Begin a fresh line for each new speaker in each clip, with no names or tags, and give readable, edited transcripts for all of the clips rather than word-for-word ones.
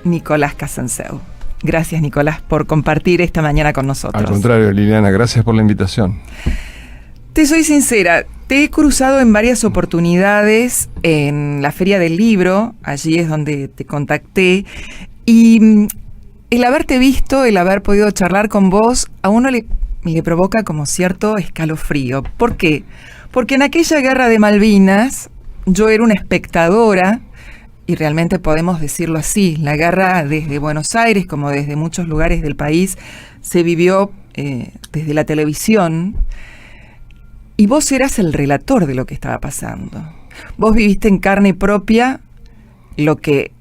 Nicolás Casanseu. Gracias, Nicolás, por compartir esta mañana con nosotros.
Al contrario, Liliana, gracias por la invitación.
Te soy sincera, te he cruzado en varias oportunidades en la Feria del Libro, allí es donde te contacté, y el haberte visto, el haber podido charlar con vos, a uno le provoca como cierto escalofrío. ¿Por qué? Porque en aquella guerra de Malvinas yo era una espectadora, y realmente podemos decirlo así, la guerra desde Buenos Aires como desde muchos lugares del país se vivió desde la televisión, y vos eras el relator de lo que estaba pasando. Vos viviste en carne propia lo que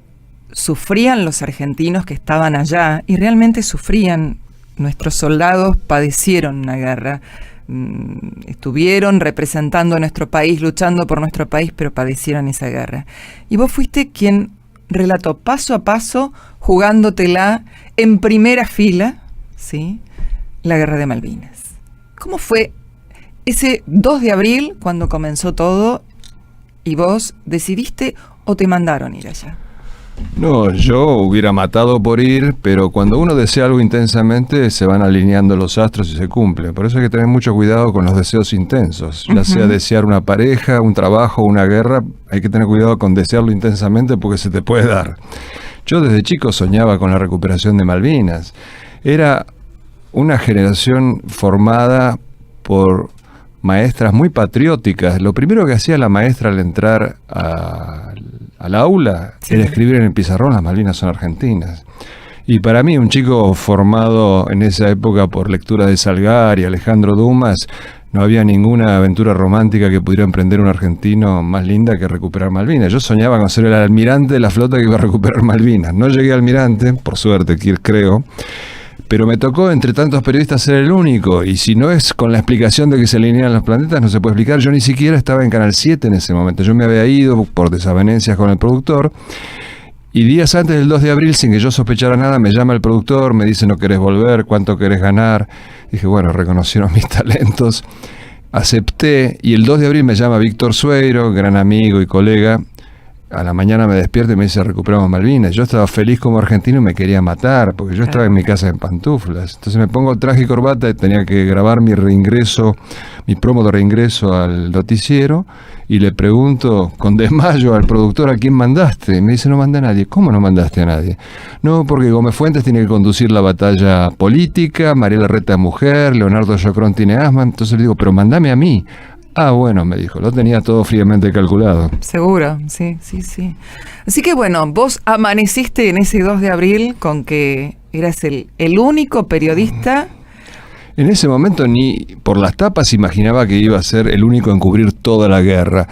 sufrían los argentinos que estaban allá, y realmente sufrían. Nuestros soldados padecieron una guerra, estuvieron representando a nuestro país, luchando por nuestro país, pero padecieron esa guerra. Y vos fuiste quien relató paso a paso, jugándotela en primera fila, ¿sí?, la guerra de Malvinas. ¿Cómo fue ese 2 de abril cuando comenzó todo y vos decidiste o te mandaron ir allá?
No, yo hubiera matado por ir, pero cuando uno desea algo intensamente se van alineando los astros y se cumple. Por eso hay que tener mucho cuidado con los deseos intensos. Ya sea desear una pareja, un trabajo, una guerra, hay que tener cuidado con desearlo intensamente porque se te puede dar. Yo desde chico soñaba con la recuperación de Malvinas. Era una generación formada por maestras muy patrióticas. Lo primero que hacía la maestra al entrar al aula era escribir en el pizarrón: las Malvinas son argentinas. Y para mí, un chico formado en esa época por lectura de Salgar y Alejandro Dumas, no había ninguna aventura romántica que pudiera emprender un argentino más linda que recuperar Malvinas. Yo soñaba con ser el almirante de la flota que iba a recuperar Malvinas. No llegué a almirante, por suerte, creo. Pero me tocó, entre tantos periodistas, ser el único. Y si no es con la explicación de que se alinean los planetas, no se puede explicar. Yo ni siquiera estaba en Canal 7 en ese momento. Yo me había ido por desavenencias con el productor. Y días antes del 2 de abril, sin que yo sospechara nada, me llama el productor, me dice: ¿no querés volver? ¿Cuánto querés ganar? Dije, bueno, reconocieron mis talentos. Acepté. Y el 2 de abril me llama Víctor Sueiro, gran amigo y colega. A la mañana me despierto y me dice: recuperamos Malvinas. Yo estaba feliz como argentino y me quería matar, porque yo estaba en mi casa en pantuflas. Entonces me pongo traje y corbata y tenía que grabar mi promo de reingreso al noticiero, y le pregunto con desmayo al productor: ¿a quién mandaste? Y me dice: no mandé a nadie. ¿Cómo no mandaste a nadie? No, porque Gómez Fuentes tiene que conducir la batalla política, María Larreta es mujer, Leonardo Yocrón tiene asma. Entonces le digo: pero mandame a mí. Ah, bueno, me dijo, lo tenía todo fríamente calculado.
Seguro, sí. Así que bueno, vos amaneciste en ese 2 de abril con que eras el único periodista.
En ese momento ni por las tapas imaginaba que iba a ser el único en cubrir toda la guerra.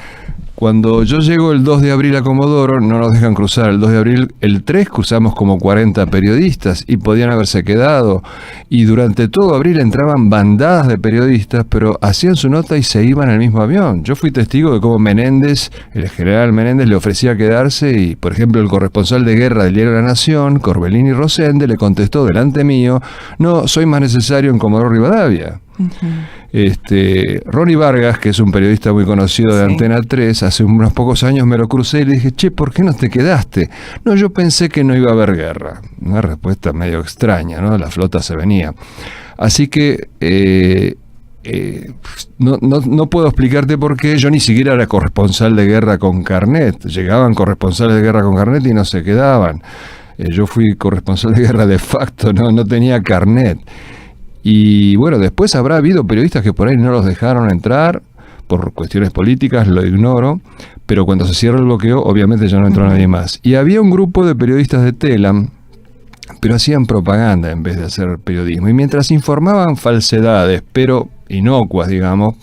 Cuando yo llego el 2 de abril a Comodoro, no nos dejan cruzar el 2 de abril, el 3 cruzamos como 40 periodistas y podían haberse quedado. Y durante todo abril entraban bandadas de periodistas, pero hacían su nota y se iban en el mismo avión. Yo fui testigo de cómo Menéndez, el general Menéndez, le ofrecía quedarse y, por ejemplo, el corresponsal de guerra del diario La Nación, Corbellini Rosende, le contestó delante mío: no, soy más necesario en Comodoro Rivadavia. Ronnie Vargas, que es un periodista muy conocido de Antena 3, hace unos pocos años me lo crucé y le dije: che, ¿por qué no te quedaste? No, yo pensé que no iba a haber guerra. Una respuesta medio extraña, ¿no? La flota se venía. Así que no puedo explicarte por qué. Yo ni siquiera era corresponsal de guerra con carnet. Llegaban corresponsales de guerra con carnet y no se quedaban. Yo fui corresponsal de guerra de facto, no tenía carnet. Y bueno, después habrá habido periodistas que por ahí no los dejaron entrar por cuestiones políticas, lo ignoro, pero cuando se cierra el bloqueo, obviamente ya no entró nadie más. Y había un grupo de periodistas de Telam, pero hacían propaganda en vez de hacer periodismo. Y mientras informaban falsedades, pero inocuas, digamos,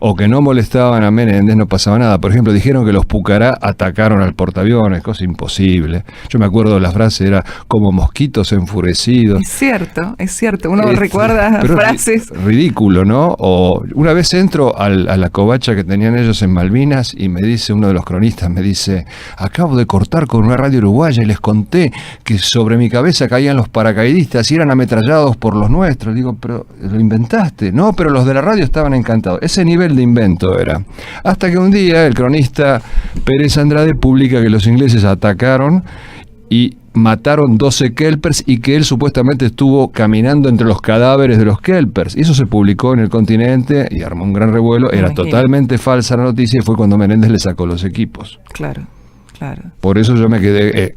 o que no molestaban a Menéndez, no pasaba nada. Por ejemplo, dijeron que los Pucará atacaron al portaaviones, cosa imposible. Yo me acuerdo, la frase era como mosquitos enfurecidos. Es cierto, uno recuerda frases. Ridículo, ¿no? O una vez entro a la covacha que tenían ellos en Malvinas y me dice uno de los cronistas, me dice: acabo de cortar con una radio uruguaya y les conté que sobre mi cabeza caían los paracaidistas y eran ametrallados por los nuestros. Digo: pero lo inventaste. No, pero los de la radio estaban encantados. Ese nivel de invento era. Hasta que un día el cronista Pérez Andrade publica que los ingleses atacaron y mataron 12 kelpers y que él supuestamente estuvo caminando entre los cadáveres de los kelpers. Y eso se publicó en El Continente y armó un gran revuelo. Era totalmente falsa la noticia y fue cuando Menéndez le sacó los equipos.
Claro. Claro.
Por eso yo me quedé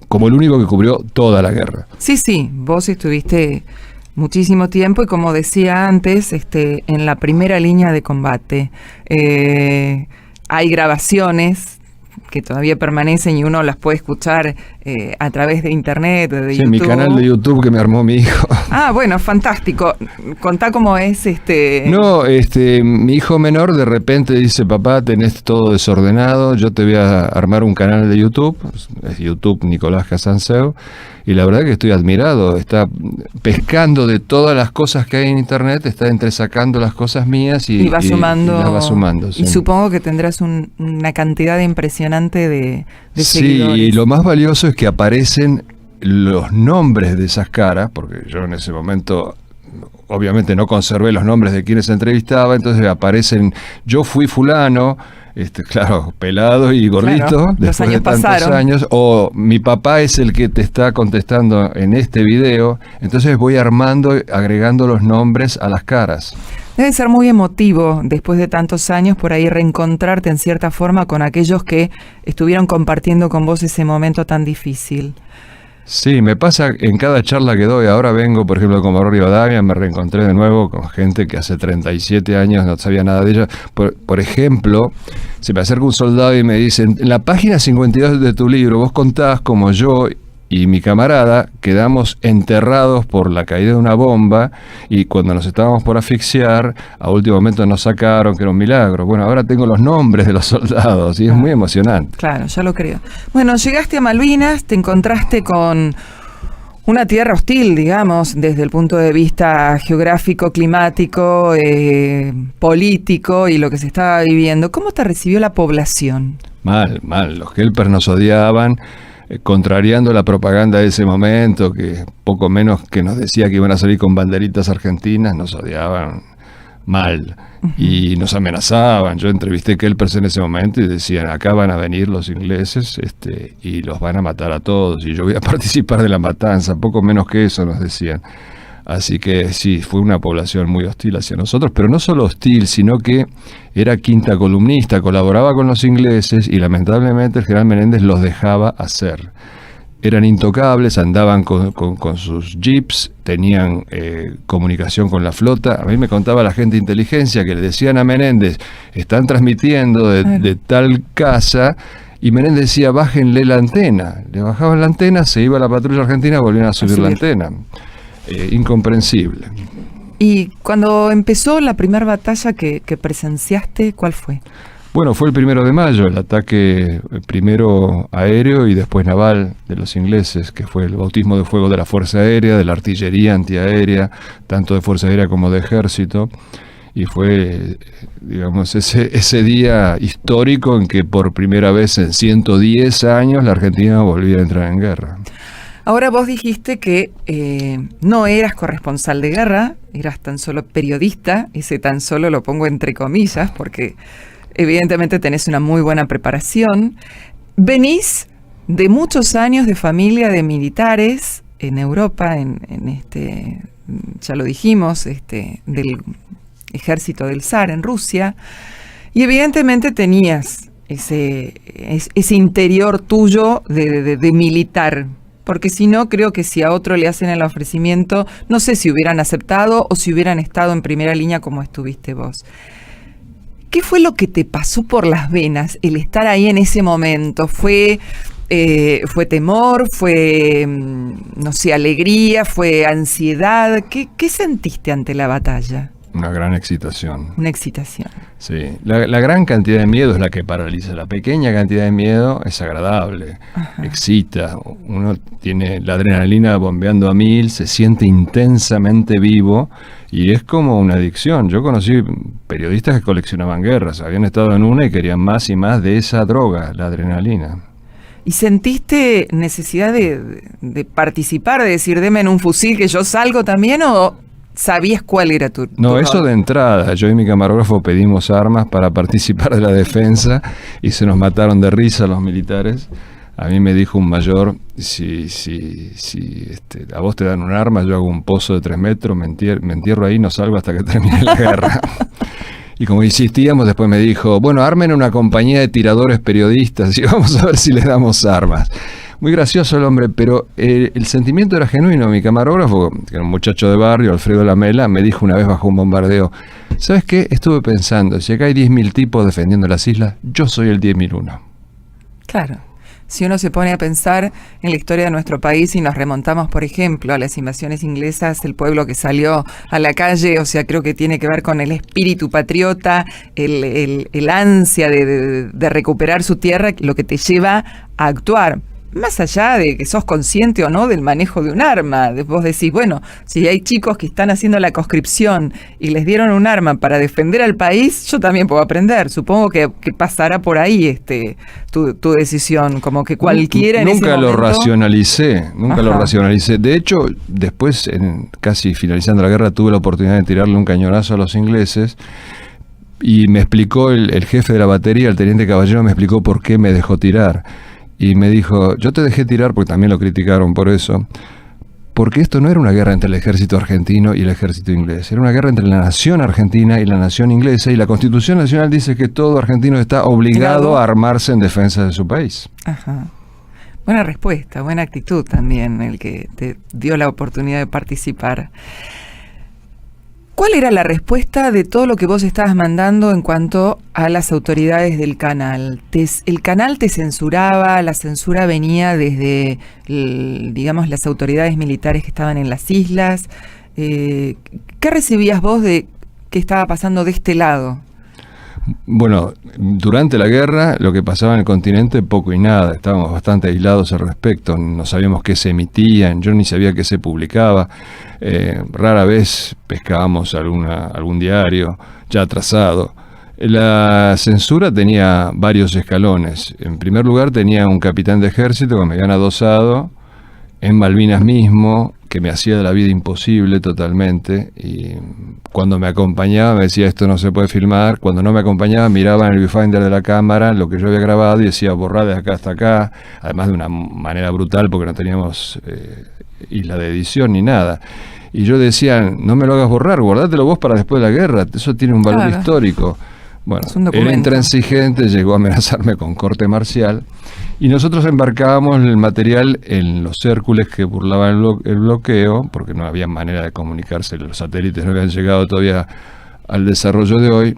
como el único que cubrió toda la guerra.
Sí, vos estuviste muchísimo tiempo y como decía antes, en la primera línea de combate. Hay grabaciones que todavía permanecen y uno las puede escuchar a través de internet, de YouTube.
En mi canal de YouTube que me armó mi hijo.
Ah, bueno, fantástico. Contá cómo es
No, mi hijo menor de repente dice, papá, tenés todo desordenado, yo te voy a armar un canal de YouTube, es YouTube Nicolás Casanseu, y la verdad que estoy admirado, está pescando de todas las cosas que hay en internet, está entresacando las cosas mías y
va sumando.
Y las va sumando, sí.
Y supongo que tendrás una cantidad impresionante de seguidores.
Sí, y lo más valioso es que aparecen los nombres de esas caras, porque yo en ese momento obviamente no conservé los nombres de quienes entrevistaba, entonces aparecen, yo fui fulano, claro, pelado y gordito,
claro,
después de tantos años, o mi papá es el que te está contestando en este video, entonces voy armando, agregando los nombres a las caras.
Debe ser muy emotivo, después de tantos años, por ahí reencontrarte en cierta forma con aquellos que estuvieron compartiendo con vos ese momento tan difícil.
Sí, me pasa en cada charla que doy. Ahora vengo, por ejemplo, con Comodoro Rivadavia, me reencontré de nuevo con gente que hace 37 años no sabía nada de ella. Por ejemplo, se me acerca un soldado y me dice, en la página 52 de tu libro, vos contás como yo y mi camarada quedamos enterrados por la caída de una bomba y cuando nos estábamos por asfixiar, a último momento nos sacaron, que era un milagro. Bueno, ahora tengo los nombres de los soldados y es muy emocionante.
Claro, ya lo creo. Bueno, llegaste a Malvinas, te encontraste con una tierra hostil, digamos, desde el punto de vista geográfico, climático, político y lo que se estaba viviendo. ¿Cómo te recibió la población?
Mal. Los kelpers nos odiaban. Contrariando la propaganda de ese momento, que poco menos que nos decía que iban a salir con banderitas argentinas, nos odiaban mal y nos amenazaban. Yo entrevisté kelpers en ese momento y decían, acá van a venir los ingleses y los van a matar a todos y yo voy a participar de la matanza, poco menos que eso nos decían. Así que sí, fue una población muy hostil hacia nosotros, pero no solo hostil, sino que era quinta columnista, colaboraba con los ingleses y lamentablemente el general Menéndez los dejaba hacer. Eran intocables, andaban con sus jeeps, tenían comunicación con la flota. A mí me contaba la gente de inteligencia que le decían a Menéndez, están transmitiendo de tal casa, y Menéndez decía, bájenle la antena. Le bajaban la antena, se iba la patrulla argentina, volvían a subir la antena. Incomprensible.
Y cuando empezó la primera batalla que presenciaste, ¿cuál fue?
Bueno, fue el 1 de mayo, el ataque primero aéreo y después naval de los ingleses, que fue el bautismo de fuego de la Fuerza Aérea, de la artillería antiaérea, tanto de Fuerza Aérea como de Ejército. Y fue, digamos, ese día histórico en que por primera vez en 110 años la Argentina volvía a entrar en guerra.
Ahora vos dijiste que no eras corresponsal de guerra, eras tan solo periodista, ese tan solo lo pongo entre comillas, porque evidentemente tenés una muy buena preparación. Venís de muchos años de familia de militares en Europa, ya lo dijimos, del ejército del zar en Rusia, y evidentemente tenías ese interior tuyo de militar. Porque si no, creo que si a otro le hacen el ofrecimiento, no sé si hubieran aceptado o si hubieran estado en primera línea como estuviste vos. ¿Qué fue lo que te pasó por las venas el estar ahí en ese momento? ¿Fue temor? ¿Fue, no sé, alegría? ¿Fue ansiedad? ¿Qué sentiste ante la batalla?
Una gran excitación.
Una excitación.
Sí, la gran cantidad de miedo es la que paraliza. La pequeña cantidad de miedo es agradable, excita. Uno tiene la adrenalina bombeando a 1000, se siente intensamente vivo y es como una adicción. Yo conocí periodistas que coleccionaban guerras, habían estado en una y querían más y más de esa droga, la adrenalina.
¿Y sentiste necesidad de participar, de decir, deme en un fusil que yo salgo también o...? ¿Sabías cuál era tu
No, eso de entrada. Yo y mi camarógrafo pedimos armas para participar de la defensa y se nos mataron de risa los militares. A mí me dijo un mayor, si a vos te dan un arma, yo hago un pozo de 3 metros, me entierro ahí, no salgo hasta que termine la guerra. Y como insistíamos, después me dijo, bueno, armen una compañía de tiradores periodistas y vamos a ver si les damos armas. Muy gracioso el hombre, pero el sentimiento era genuino. Mi camarógrafo, que era un muchacho de barrio, Alfredo Lamela, me dijo una vez bajo un bombardeo, ¿sabes qué? Estuve pensando, si acá hay 10.000 tipos defendiendo las islas, yo soy el 10.001.
Claro. Si uno se pone a pensar en la historia de nuestro país y nos remontamos, por ejemplo, a las invasiones inglesas, el pueblo que salió a la calle, o sea, creo que tiene que ver con el espíritu patriota, el ansia de recuperar su tierra, lo que te lleva a actuar. Más allá de que sos consciente o no del manejo de un arma, vos decís, bueno, si hay chicos que están haciendo la conscripción y les dieron un arma para defender al país, yo también puedo aprender. Supongo que pasará por ahí tu decisión, como que cualquiera en ese momento...
Nunca lo racionalicé. De hecho, después, casi finalizando la guerra, tuve la oportunidad de tirarle un cañonazo a los ingleses y me explicó el jefe de la batería, el teniente Caballero, me explicó por qué me dejó tirar. Y me dijo, yo te dejé tirar, porque también lo criticaron por eso, porque esto no era una guerra entre el ejército argentino y el ejército inglés, era una guerra entre la nación argentina y la nación inglesa, y la Constitución Nacional dice que todo argentino está obligado a armarse en defensa de su país.
Ajá. Buena respuesta, buena actitud también, el que te dio la oportunidad de participar. ¿Cuál era la respuesta de todo lo que vos estabas mandando en cuanto a las autoridades del canal? ¿El canal te censuraba? ¿La censura venía desde, digamos, las autoridades militares que estaban en las islas? ¿Qué recibías vos de qué estaba pasando de este lado?
Bueno, durante la guerra lo que pasaba en el continente poco y nada, estábamos bastante aislados al respecto, no sabíamos qué se emitían, yo ni sabía qué se publicaba, rara vez pescábamos algún diario ya atrasado. La censura tenía varios escalones. En primer lugar tenía un capitán de ejército que me habían adosado en Malvinas mismo, que me hacía la vida imposible totalmente, y cuando me acompañaba me decía esto no se puede filmar, cuando no me acompañaba miraba en el viewfinder de la cámara lo que yo había grabado y decía borrar de acá hasta acá, además de una manera brutal porque no teníamos isla de edición ni nada. Y yo decía, no me lo hagas borrar, guardátelo vos para después de la guerra, eso tiene un valor histórico. Bueno, el intransigente llegó a amenazarme con corte marcial y nosotros embarcábamos el material en los Hércules que burlaban el bloqueo, porque no había manera de comunicarse, los satélites no habían llegado todavía al desarrollo de hoy.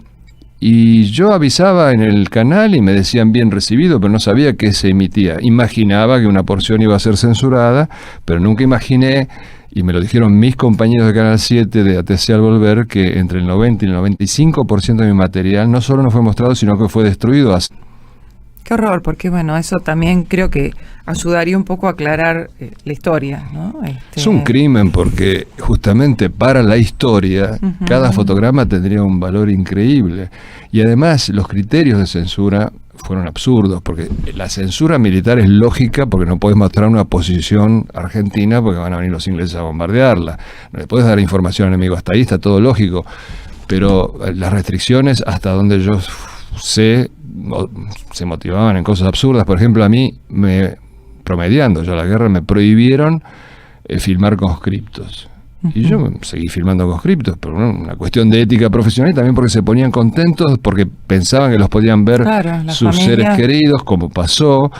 Y yo avisaba en el canal y me decían bien recibido, pero no sabía qué se emitía. Imaginaba que una porción iba a ser censurada, pero nunca imaginé, y me lo dijeron mis compañeros de Canal 7 de ATC al volver, que entre el 90 y el 95% de mi material no solo no fue mostrado, sino que fue destruido.
Qué horror, porque bueno, eso también creo que ayudaría un poco a aclarar la historia, ¿no?
Es un crimen porque justamente para la historia cada fotograma tendría un valor increíble. Y además los criterios de censura fueron absurdos, porque la censura militar es lógica porque no puedes mostrar una posición argentina porque van a venir los ingleses a bombardearla. No le puedes dar información al enemigo, hasta ahí está todo lógico. Pero las restricciones, hasta donde yo sé, se motivaban en cosas absurdas. Por ejemplo, a mí, promediando yo la guerra, me prohibieron filmar conscriptos. Y yo seguí filmando conscriptos, pero una cuestión de ética profesional y también porque se ponían contentos, porque pensaban que los podían ver sus seres queridos, como pasó.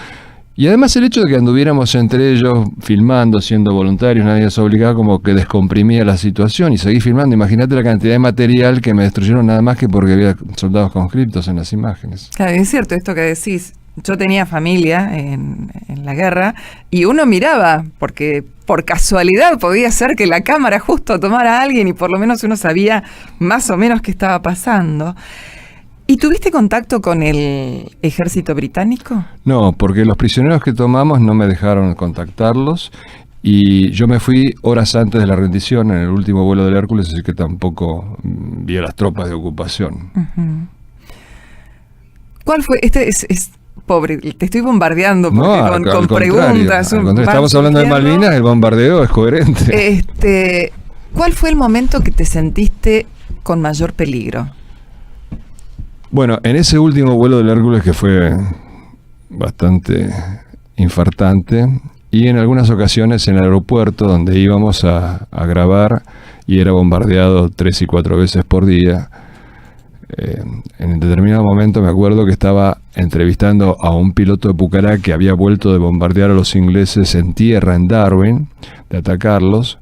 Y además el hecho de que anduviéramos entre ellos filmando, siendo voluntarios, nadie nos obligaba, como que descomprimía la situación y seguí filmando. Imagínate la cantidad de material que me destruyeron nada más que porque había soldados conscriptos en las imágenes.
Claro, es cierto esto que decís. Yo tenía familia en la guerra y uno miraba, porque por casualidad podía ser que la cámara justo tomara a alguien y por lo menos uno sabía más o menos qué estaba pasando. ¿Y tuviste contacto con el ejército británico? No,
porque los prisioneros que tomamos no me dejaron contactarlos y yo me fui horas antes de la rendición en el último vuelo del Hércules, así que tampoco vi a las tropas de ocupación.
¿Cuál fue? Pobre, te estoy bombardeando porque con preguntas.
Estamos hablando de Malvinas, el bombardeo es coherente.
¿Cuál fue el momento que te sentiste con mayor peligro?
Bueno, en ese último vuelo del Hércules, que fue bastante infartante, y en algunas ocasiones en el aeropuerto donde íbamos a grabar y era bombardeado 3 y 4 veces por día. En determinado momento me acuerdo que estaba entrevistando a un piloto de Pucará que había vuelto de bombardear a los ingleses en tierra en Darwin, de atacarlos,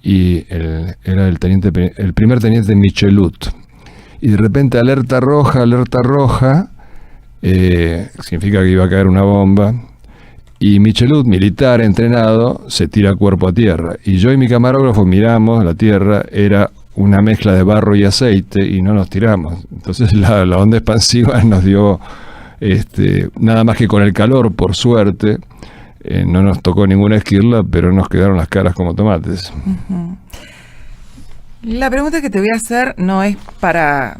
y era el primer teniente Michelut. Y de repente alerta roja, significa que iba a caer una bomba, y Michelut, militar entrenado, se tira cuerpo a tierra. Y yo y mi camarógrafo miramos la tierra, era una mezcla de barro y aceite, y no nos tiramos. Entonces la onda expansiva nos dio, nada más que con el calor, por suerte, no nos tocó ninguna esquirla, pero nos quedaron las caras como tomates.
Uh-huh. La pregunta que te voy a hacer no es para,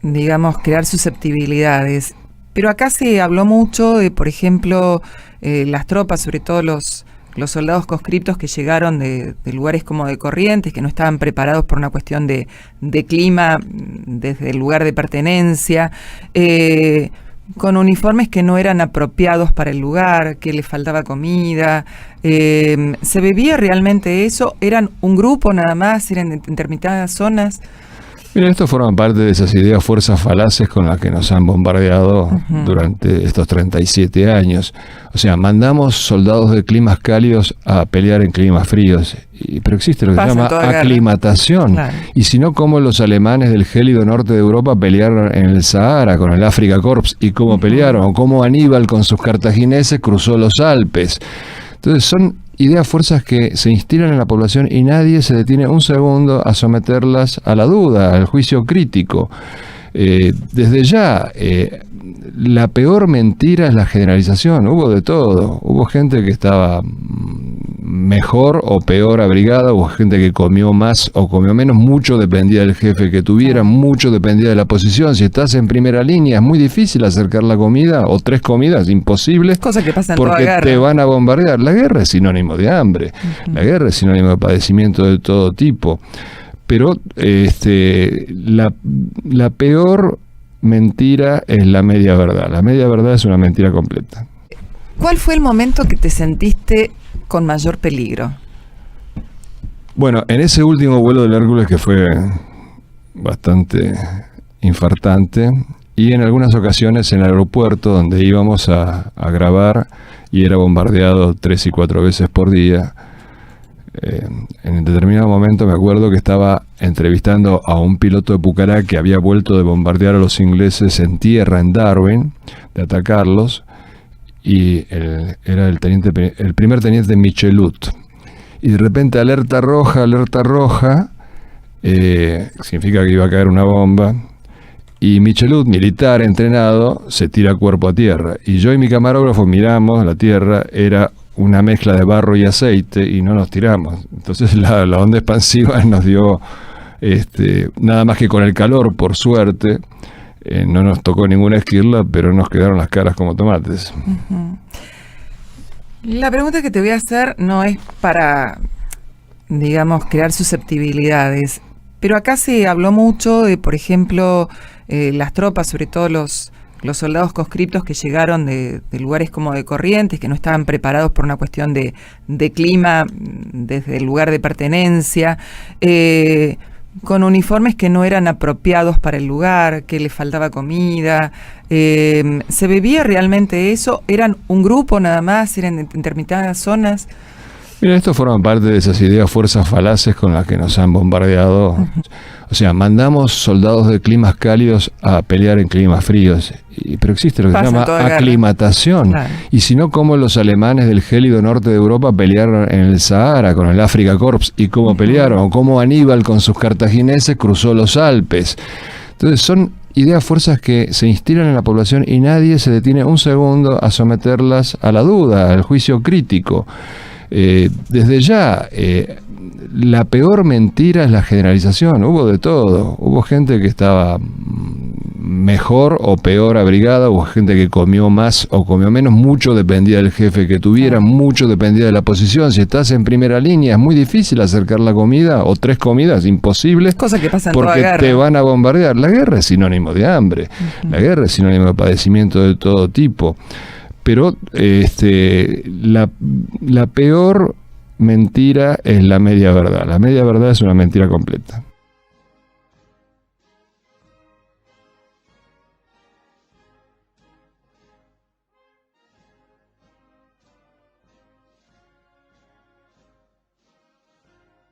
digamos, crear susceptibilidades, pero acá se habló mucho de, por ejemplo, las tropas, sobre todo los soldados conscriptos que llegaron de lugares como de Corrientes, que no estaban preparados por una cuestión de clima desde el lugar de pertenencia, con uniformes que no eran apropiados para el lugar, que les faltaba comida. ¿Se bebía realmente eso? ¿Eran un grupo nada más? ¿Eran en determinadas zonas?
Mira, esto forma parte de esas ideas fuerzas falaces con las que nos han bombardeado durante estos 37 años. O sea, mandamos soldados de climas cálidos a pelear en climas fríos. Pero existe lo que se llama aclimatación. Claro. Y si no, como los alemanes del gélido norte de Europa pelearon en el Sahara con el Afrika Korps, y cómo pelearon, o cómo Aníbal con sus cartagineses cruzó los Alpes. Entonces son ideas fuerzas que se instilan en la población y nadie se detiene un segundo a someterlas a la duda, al juicio crítico. Desde ya, la peor mentira es la generalización. Hubo de todo. Hubo gente que estaba mejor o peor abrigada, hubo gente que comió más o comió menos. Mucho dependía del jefe que tuviera, mucho dependía de la posición. Si estás en primera línea es muy difícil acercar la comida, o 3 comidas, imposible.
Cosa que pasa en
porque
toda guerra.
Te van a bombardear. La guerra es sinónimo de hambre. La guerra es sinónimo de padecimiento de todo tipo. Pero la peor mentira es la media verdad. La media verdad es una mentira completa.
¿Cuál fue el momento que te sentiste con mayor peligro?
Bueno, en ese último vuelo del Hércules, que fue bastante infartante, y en algunas ocasiones en el aeropuerto donde íbamos a grabar y era bombardeado 3 y 4 veces por día. En determinado momento me acuerdo que estaba entrevistando a un piloto de Pucará que había vuelto de bombardear a los ingleses en tierra en Darwin, de atacarlos, y era el primer teniente Michelut. Y de repente alerta roja, significa que iba a caer una bomba, y Michelut, militar entrenado, se tira cuerpo a tierra. Y yo y mi camarógrafo miramos la tierra, era una mezcla de barro y aceite, y no nos tiramos. Entonces la onda expansiva nos dio, nada más que con el calor, por suerte, no nos tocó ninguna esquirla, pero nos quedaron las caras como tomates.
Uh-huh. La pregunta que te voy a hacer no es para, digamos, crear susceptibilidades, pero acá se habló mucho de, por ejemplo, las tropas, sobre todo los soldados conscriptos que llegaron de lugares como de Corrientes, que no estaban preparados por una cuestión de clima desde el lugar de pertenencia, con uniformes que no eran apropiados para el lugar, que les faltaba comida. ¿Se bebía realmente eso? ¿Eran un grupo nada más? ¿Eran en determinadas zonas?
Mira, esto forma parte de esas ideas fuerzas falaces con las que nos han bombardeado. O sea, mandamos soldados de climas cálidos a pelear en climas fríos. Pero existe lo que se llama aclimatación. Claro. Y si no, como los alemanes del gélido norte de Europa pelearon en el Sahara con el Afrika Korps, y cómo pelearon, o cómo Aníbal con sus cartagineses cruzó los Alpes. Entonces son ideas fuerzas que se instilan en la población y nadie se detiene un segundo a someterlas a la duda, al juicio crítico. Desde ya, la peor mentira es la generalización. Hubo de todo. Hubo gente que estaba mejor o peor abrigada, hubo gente que comió más o comió menos. Mucho dependía del jefe que tuviera, mucho dependía de la posición. Si estás en primera línea es muy difícil acercar la comida, o 3 comidas, imposible.
Cosa que pasa en
porque
toda guerra.
Te van a bombardear. La guerra es sinónimo de hambre. La guerra es sinónimo de padecimiento de todo tipo. Pero la peor mentira es la media verdad. La media verdad es una mentira completa.